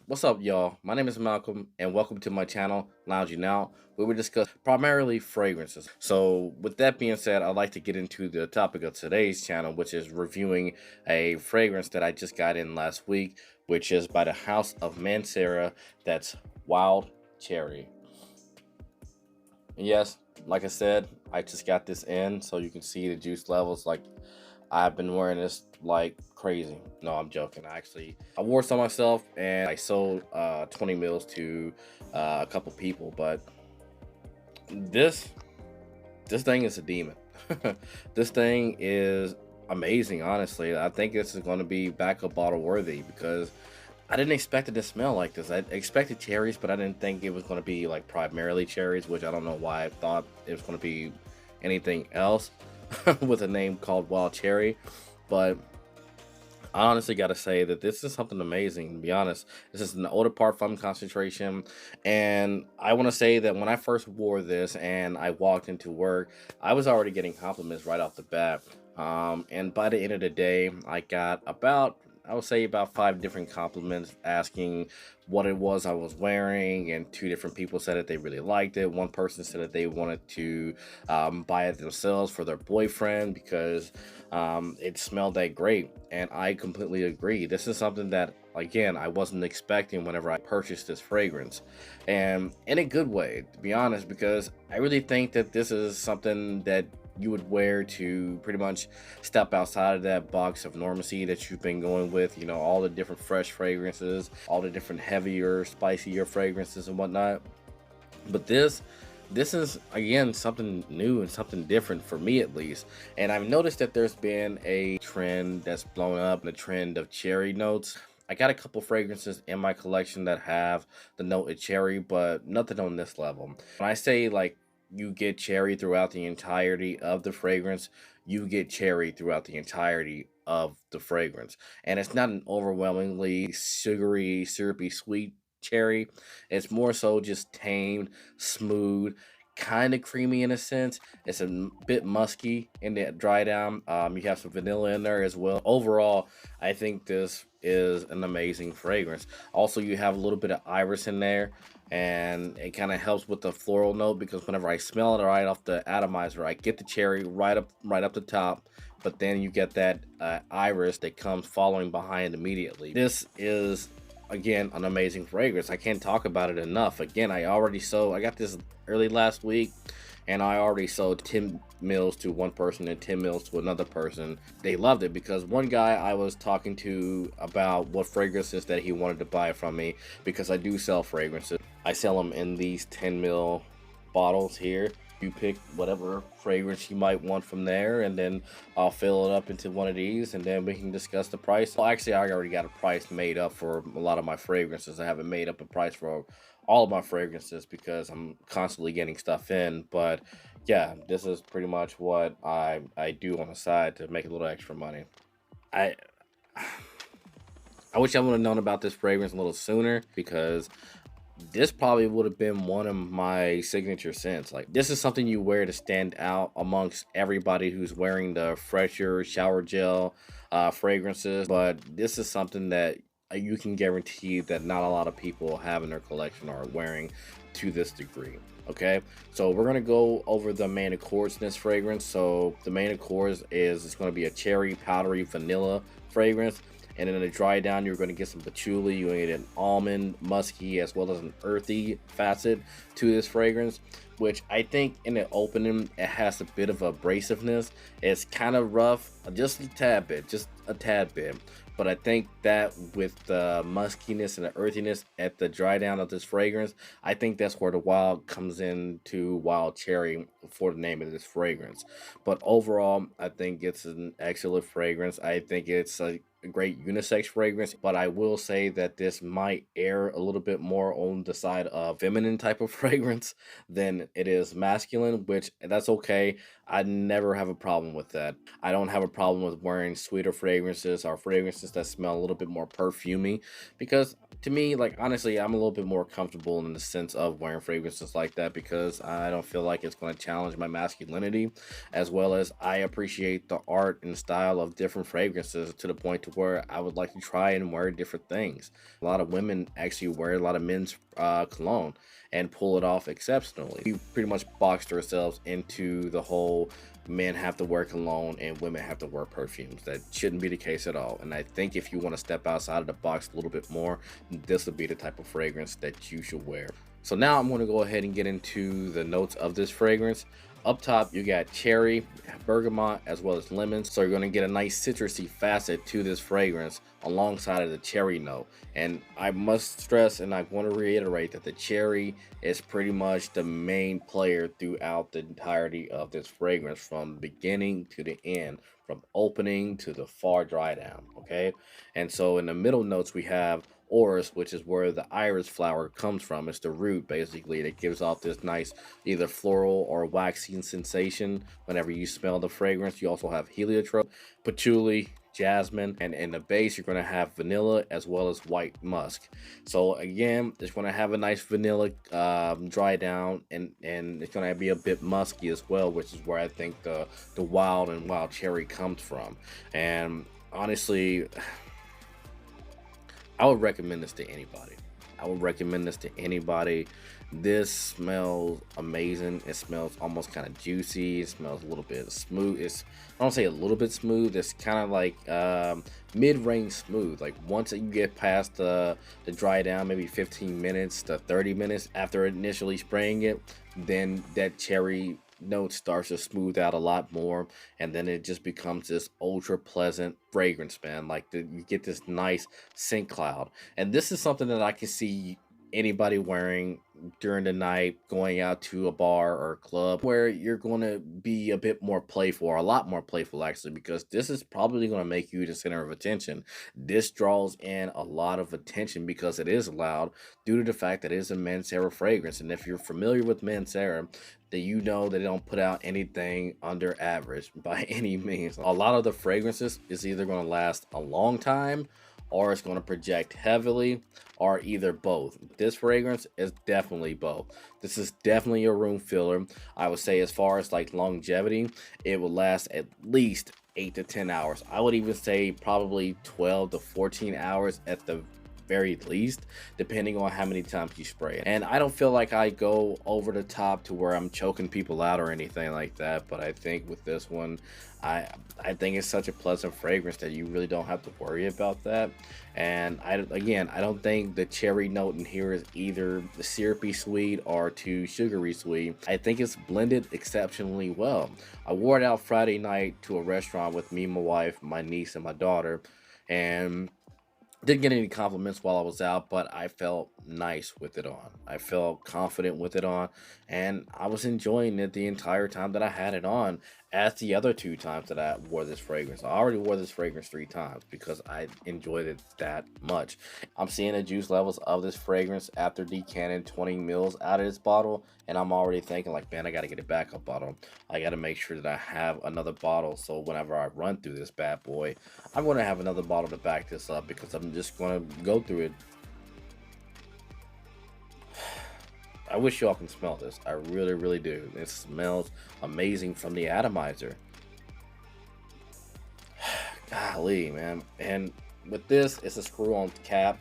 What's up, y'all? My name is Malcolm, and welcome to my channel, Lounging Out, where we discuss primarily fragrances. So, with that being said, I'd like to get into the topic of today's channel, which is reviewing a fragrance that I just got in last week, which is by the House of Mancera. That's Wild Cherry. And yes, like I said, I just got this in, so you can see the juice levels. Like, I've been wearing this like crazy. No, I'm joking. I wore some myself, and I sold 20 mils to a couple people. But this this thing is a demon. This thing is amazing. Honestly, I think this is going to be backup bottle worthy because I didn't expect it to smell like this. I expected cherries, but I didn't think it was going to be like primarily cherries, which I don't know why I thought it was going to be anything else with a name called Wild Cherry. But I honestly got to say that this is something amazing. To be honest, this is an older parfum concentration, and I want to say that when I first wore this and I walked into work, I was already getting compliments right off the bat. And by the end of the day, I got about, I would say, about five different compliments asking what it was I was wearing, and two different people said that they really liked it. One person said that they wanted to buy it themselves for their boyfriend because it smelled that great. And I completely agree. This is something that, again, I wasn't expecting whenever I purchased this fragrance, and in a good way, to be honest, because I really think that this is something that you would wear to pretty much step outside of that box of normacy that you've been going with, all the different fresh fragrances, all the different heavier, spicier fragrances and whatnot. But this is, again, something new and something different for me, at least. And I've noticed that there's been a trend that's blown up, the trend of cherry notes. I got a couple fragrances in my collection that have the note of cherry, but nothing on this level. When I say like you get cherry throughout the entirety of the fragrance, you get cherry throughout the entirety of the fragrance. And it's not an overwhelmingly sugary, syrupy, sweet cherry. It's more so just tamed, smooth, kind of creamy in a sense. It's a bit musky in the dry down. You have some vanilla in there as well. Overall, I think this is an amazing fragrance. Also, you have a little bit of iris in there, and it kind of helps with the floral note because whenever I smell it right off the atomizer, I get the cherry right up the top, but then you get that iris that comes following behind immediately. This is, again, an amazing fragrance. I can't talk about it enough. Again, I got this early last week, and I already sold 10 mils to one person and 10 mils to another person. They loved it because one guy I was talking to about what fragrances that he wanted to buy from me, because I do sell fragrances. I sell them in these 10 mil bottles here. You pick whatever fragrance you might want from there, and then I'll fill it up into one of these, and then we can discuss the price. Well, actually, I already got a price made up for a lot of my fragrances. I haven't made up a price for all of my fragrances because I'm constantly getting stuff in. But yeah, this is pretty much what I do on the side to make a little extra money. I I wish I would have known about this fragrance a little sooner, because this probably would have been one of my signature scents. Like, this is something you wear to stand out amongst everybody who's wearing the fresher shower gel fragrances. But this is something that you can guarantee that not a lot of people have in their collection or are wearing to this degree. Okay, so we're gonna go over the main accords in this fragrance. So the main accords is, it's gonna be a cherry, powdery, vanilla fragrance. And then in the dry down, you're going to get some patchouli. You're going to get an almond, musky, as well as an earthy facet to this fragrance, which I think in the opening, it has a bit of abrasiveness. It's kind of rough, just a tad bit, just a tad bit. But I think that with the muskiness and the earthiness at the dry down of this fragrance, I think that's where the wild comes into Wild Cherry for the name of this fragrance. But overall, I think it's an excellent fragrance. I think it's a great unisex fragrance, but I will say that this might err a little bit more on the side of feminine type of fragrance than it is masculine, which that's okay. I never have a problem with that. I don't have a problem with wearing sweeter fragrances or fragrances that smell a little bit more perfumey, because to me, like, honestly, I'm a little bit more comfortable in the sense of wearing fragrances like that, because I don't feel like it's going to challenge my masculinity, as well as I appreciate the art and style of different fragrances to the point to where I would like to try and wear different things. A lot of women actually wear a lot of men's cologne and pull it off exceptionally. We pretty much boxed ourselves into the whole men have to wear cologne and women have to wear perfumes. That shouldn't be the case at all. And I think if you want to step outside of the box a little bit more, this would be the type of fragrance that you should wear. So now I'm going to go ahead and get into the notes of this fragrance. Up top, you got cherry, bergamot, as well as lemons. So you're going to get a nice citrusy facet to this fragrance alongside of the cherry note. And I must stress, and I want to reiterate, that the cherry is pretty much the main player throughout the entirety of this fragrance, from beginning to the end, from opening to the far dry down. Okay. And so in the middle notes, we have orris, which is where the iris flower comes from. It's the root basically that gives off this nice either floral or waxy sensation whenever you smell the fragrance. You also have heliotrope, patchouli, jasmine, and in the base you're going to have vanilla as well as white musk. So again, it's going to have a nice vanilla dry down, and it's going to be a bit musky as well, which is where I think the wild cherry comes from. And honestly, I would recommend this to anybody. I would recommend this to anybody. This smells amazing. It smells almost kind of juicy. It smells a little bit smooth. I don't say a little bit smooth. It's kind of like mid-range smooth. Like once you get past the dry down, maybe 15 minutes to 30 minutes after initially spraying it, then that cherry note starts to smooth out a lot more, and then it just becomes this ultra pleasant fragrance, man. Like you get this nice scent cloud, and this is something that I can see anybody wearing during the night, going out to a bar or a club where you're going to be a bit more playful, or a lot more playful actually, because this is probably going to make you the center of attention. This draws in a lot of attention because it is loud, due to the fact that it is a Mancera fragrance. And if you're familiar with Mancera, that you know they don't put out anything under average by any means. A lot of the fragrances is either going to last a long time, or it's going to project heavily, or either both. This fragrance is definitely both. This is definitely a room filler. I would say as far as like longevity, it will last at least 8 to 10 hours. I would even say probably 12 to 14 hours at the very least, depending on how many times you spray it. And I don't feel like I go over the top to where I'm choking people out or anything like that, but I think with this one, I think it's such a pleasant fragrance that you really don't have to worry about that. And I don't think the cherry note in here is either the syrupy sweet or too sugary sweet. I think it's blended exceptionally well. I wore it out Friday night to a restaurant with me, my wife, my niece, and my daughter, and didn't get any compliments while I was out, but I felt nice with it on. I felt confident with it on, and I was enjoying it the entire time that I had it on, as the other 2 times that I wore this fragrance. I already wore this fragrance 3 times because I enjoyed it that much. I'm seeing the juice levels of this fragrance after decanting 20 mils out of this bottle, and I'm already thinking like, man, I got to get a backup bottle. I got to make sure that I have another bottle, so whenever I run through this bad boy, I'm going to have another bottle to back this up, because I'm just going to go through it. I wish y'all can smell this. I really, really do. It smells amazing from the atomizer. Golly, man. And with this, it's a screw-on cap,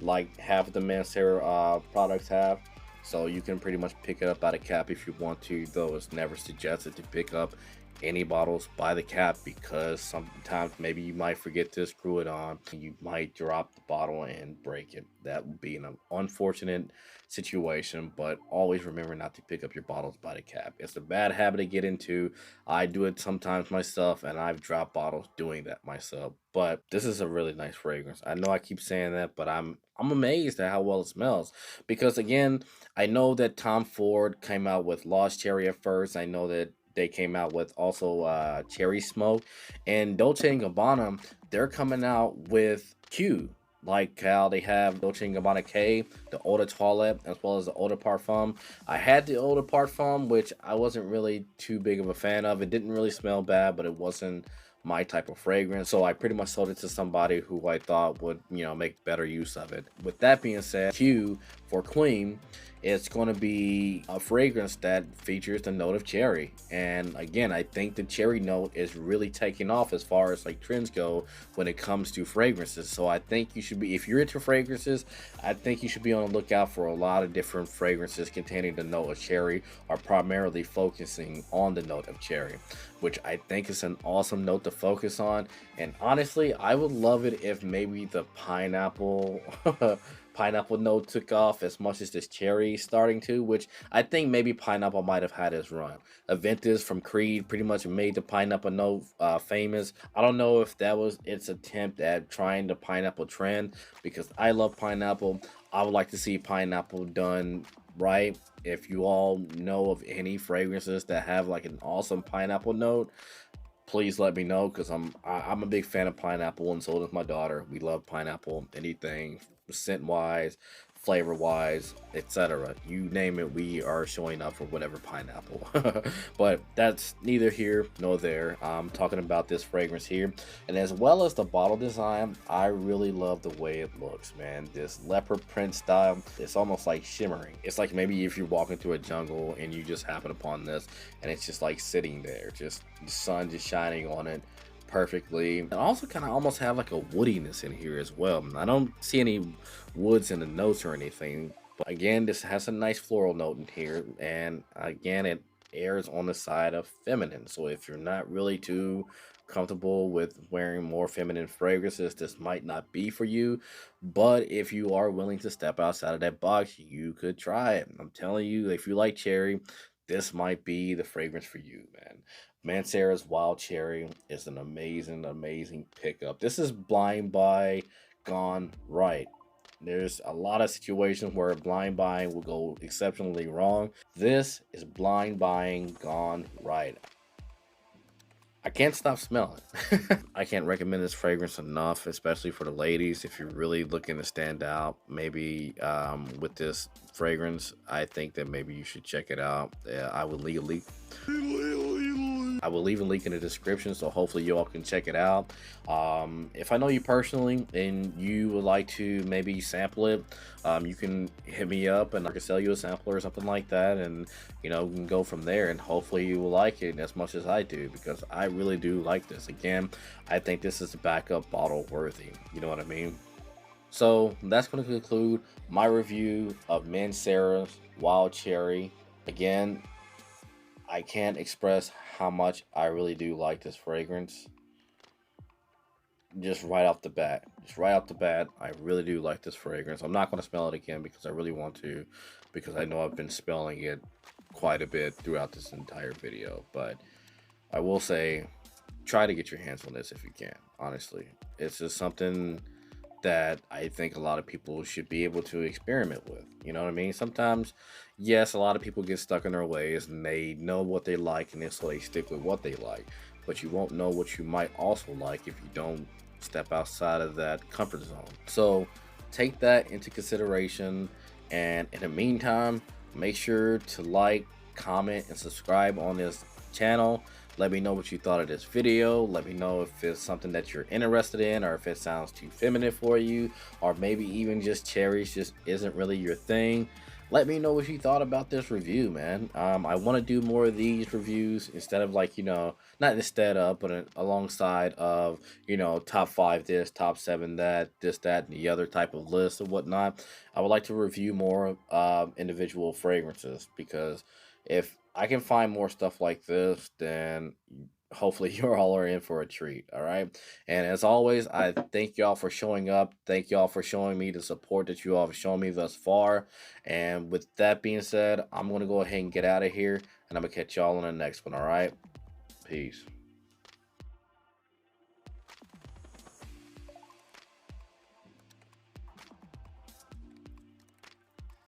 like half of the Mancera products have. So you can pretty much pick it up by the cap if you want to, though it's never suggested to pick up any bottles by the cap, because sometimes maybe you might forget to screw it on. You might drop the bottle and break it. That would be an unfortunate situation, but always remember not to pick up your bottles by the cap. It's a bad habit to get into. I do it sometimes myself, and I've dropped bottles doing that myself. But this is a really nice fragrance. I know I keep saying that, but I'm amazed at how well it smells, because again, I know that Tom Ford came out with Lost Cherry at first. I know that they came out with also Cherry Smoke, and Dolce & Gabbana, they're coming out with Q, like how they have Dolce & Gabbana K, the Eau de Toilette, as well as the Eau de Parfum. I had the Eau de Parfum, which I wasn't really too big of a fan of. It didn't really smell bad, but it wasn't my type of fragrance, so I pretty much sold it to somebody who I thought would, make better use of it. With that being said, Q for Queen it's going to be a fragrance that features the note of cherry. And again, I think the cherry note is really taking off as far as like trends go when it comes to fragrances. So I think you should be, if you're into fragrances, I think you should be on the lookout for a lot of different fragrances containing the note of cherry, or primarily focusing on the note of cherry, which I think is an awesome note to focus on. And honestly, I would love it if maybe the pineapple pineapple note took off as much as this cherry is starting to, which I think maybe pineapple might have had his run. Aventus from Creed pretty much made the pineapple note famous. I don't know if that was its attempt at trying the pineapple trend, because I love pineapple. I would like to see pineapple done right. If you all know of any fragrances that have like an awesome pineapple note, please let me know, because I'm a big fan of pineapple, and so does my daughter. We love pineapple, anything scent wise, flavor wise, etc. You name it, we are showing up for whatever pineapple. But that's neither here nor there. I'm talking about this fragrance here, and as well as the bottle design, I really love the way it looks, man. This leopard print style, it's almost like shimmering. It's like maybe if you're walking through a jungle and you just happen upon this, and it's just like sitting there, just the sun just shining on it perfectly. And also kind of almost have like a woodiness in here as well. I don't see any woods in the notes or anything, but again, this has a nice floral note in here, and again, it airs on the side of feminine. So if you're not really too comfortable with wearing more feminine fragrances, this might not be for you. But if you are willing to step outside of that box, you could try it. I'm telling you, if you like cherry, this might be the fragrance for you, man. Mancera's Wild Cherry is an amazing, amazing pickup. This is blind buy gone right. There's a lot of situations where blind buying will go exceptionally wrong. This is blind buying gone right. I can't stop smelling. I can't recommend this fragrance enough, especially for the ladies. If you're really looking to stand out, maybe with this fragrance, I think that maybe you should check it out. I would legally I will leave a link in the description, so hopefully you all can check it out. If I know you personally and you would like to maybe sample it, you can hit me up and I can sell you a sampler or something like that, and we can go from there, and hopefully you will like it as much as I do, because I really do like this. Again, I think this is backup bottle worthy, you know what I mean? So that's going to conclude my review of Mancera's Wild Cherry. Again, I can't express how much I really do like this fragrance. Just right off the bat. I really do like this fragrance. I'm not going to smell it again because I really want to, because I know I've been smelling it quite a bit throughout this entire video. But I will say, try to get your hands on this if you can. Honestly, it's just something that I think a lot of people should be able to experiment with. You know what I mean? Sometimes, yes, a lot of people get stuck in their ways and they know what they like, and so they stick with what they like. But you won't know what you might also like if you don't step outside of that comfort zone. So take that into consideration. And in the meantime, make sure to like, comment, and subscribe on this channel. Let me know what you thought of this video. Let me know if it's something that you're interested in, or if it sounds too feminine for you, or maybe even just cherries just isn't really your thing. Let me know what you thought about this review, man. I want to do more of these reviews instead of like, not instead of, but alongside of, top 5 this, top 7 that, this, that, and the other type of list and whatnot. I would like to review more individual fragrances, because if I can find more stuff like this, then hopefully you're all are in for a treat. All right. And as always, I thank y'all for showing up. Thank y'all for showing me the support that you all have shown me thus far. And with that being said, I'm going to go ahead and get out of here, and I'm going to catch y'all on the next one. All right. Peace.